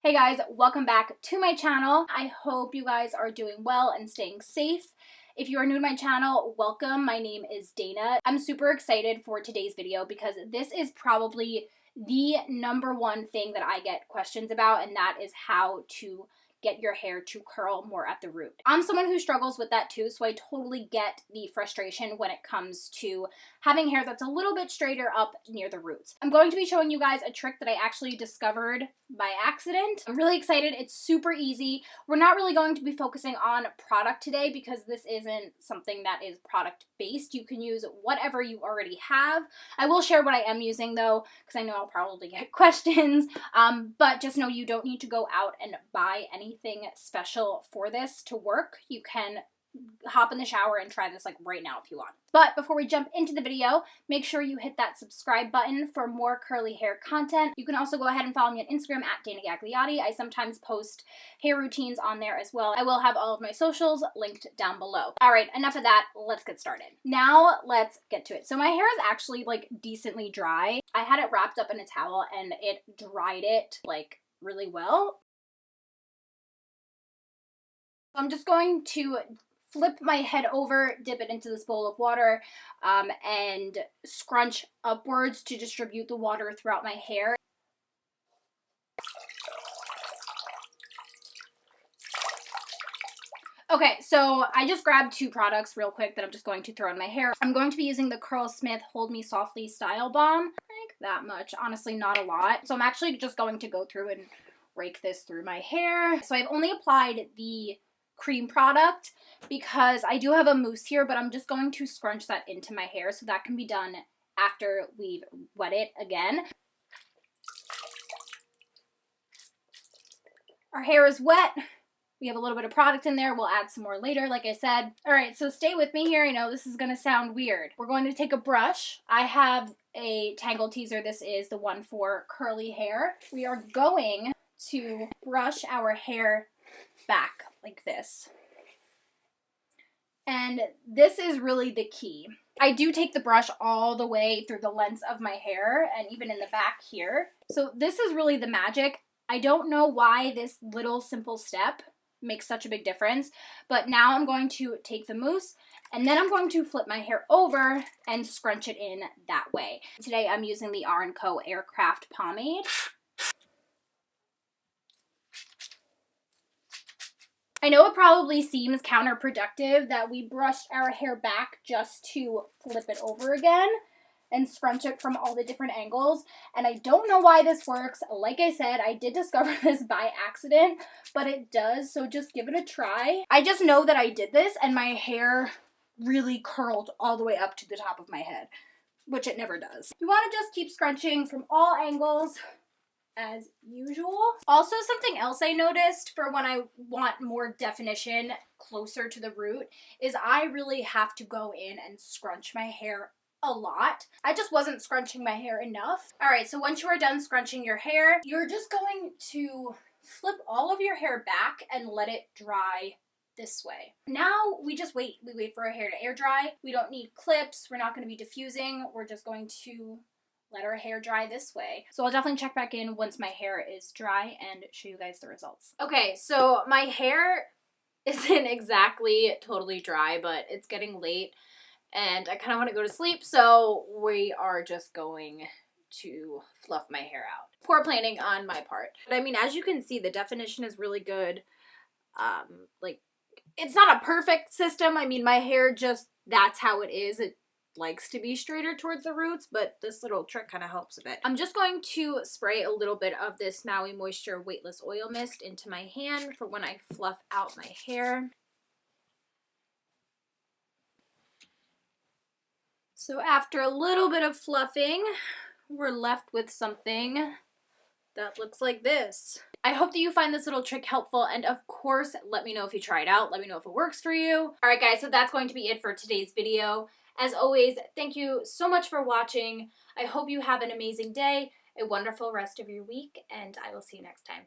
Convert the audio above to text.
Hey guys, welcome back to my channel. I hope you guys are doing well and staying safe. If you are new to my channel, welcome. My name is Dana. I'm super excited for today's video because this is probably the number one thing that I get questions about, and that is how to get your hair to curl more at the root. I'm someone who struggles with that too, so I totally get the frustration when it comes to having hair that's a little bit straighter up near the roots. I'm going to be showing you guys a trick that I actually discovered by accident. I'm really excited. It's super easy. We're not really going to be focusing on product today because this isn't something that is product based. You can use whatever you already have. I will share what I am using though, because I know I'll probably get questions, but just know you don't need to go out and buy anything special for this to work. You can hop in the shower and try this like right now if you want. But before we jump into the video, make sure you hit that subscribe button for more curly hair content. You can also go ahead and follow me on Instagram at Dana Gagliotti. I sometimes post hair routines on there as well. I will have all of my socials linked down below. All right, enough of that. Let's get started. Now let's get to it. So my hair is actually like decently dry. I had it wrapped up in a towel and it dried it like really well. I'm just going to flip my head over, dip it into this bowl of water, and scrunch upwards to distribute the water throughout my hair. Okay, so I just grabbed two products real quick that I'm just going to throw in my hair. I'm going to be using the Curlsmith Hold Me Softly Style Balm. Like that much, honestly not a lot. So I'm actually just going to go through and rake this through my hair. So I've only applied the cream product because I do have a mousse here, but I'm just going to scrunch that into my hair so that can be done after we've wet it again. Our hair is wet. We have a little bit of product in there. We'll add some more later, like I said. All right, so stay with me here. I know this is gonna sound weird. We're going to take a brush. I have a Tangle Teaser. This is the one for curly hair. We are going to brush our hair back like this. And this is really the key. I do take the brush all the way through the length of my hair and even in the back here. So this is really the magic. I don't know why this little simple step makes such a big difference, but now I'm going to take the mousse and then I'm going to flip my hair over and scrunch it in that way. Today I'm using the R&Co Aircraft Pomade. I know it probably seems counterproductive that we brushed our hair back just to flip it over again and scrunch it from all the different angles, and I don't know why this works. Like I said, I did discover this by accident, but it does, so just give it a try. I just know that I did this and my hair really curled all the way up to the top of my head, which it never does. You want to just keep scrunching from all angles as usual. Also, something else I noticed for when I want more definition closer to the root is I really have to go in and scrunch my hair a lot. I just wasn't scrunching my hair enough. All right, so once you are done scrunching your hair, you're just going to flip all of your hair back and let it dry this way. Now we just wait. We wait for our hair to air dry. We don't need clips. We're not going to be diffusing. We're just going to let our hair dry this way. So I'll definitely check back in once my hair is dry and show you guys the results. Okay, so my hair isn't exactly totally dry, but it's getting late and I kind of want to go to sleep, so we are just going to fluff my hair out. Poor planning on my part. But I mean, as you can see, the definition is really good. Like, it's not a perfect system. I mean, my hair just, that's how it is. It likes to be straighter towards the roots, but this little trick kind of helps a bit. I'm just going to spray a little bit of this Maui Moisture Weightless Oil Mist into my hand for when I fluff out my hair. So after a little bit of fluffing, we're left with something that looks like this. I hope that you find this little trick helpful, and of course, let me know if you try it out. Let me know if it works for you. All right, guys, so that's going to be it for today's video. As always, thank you so much for watching. I hope you have an amazing day, a wonderful rest of your week, and I will see you next time.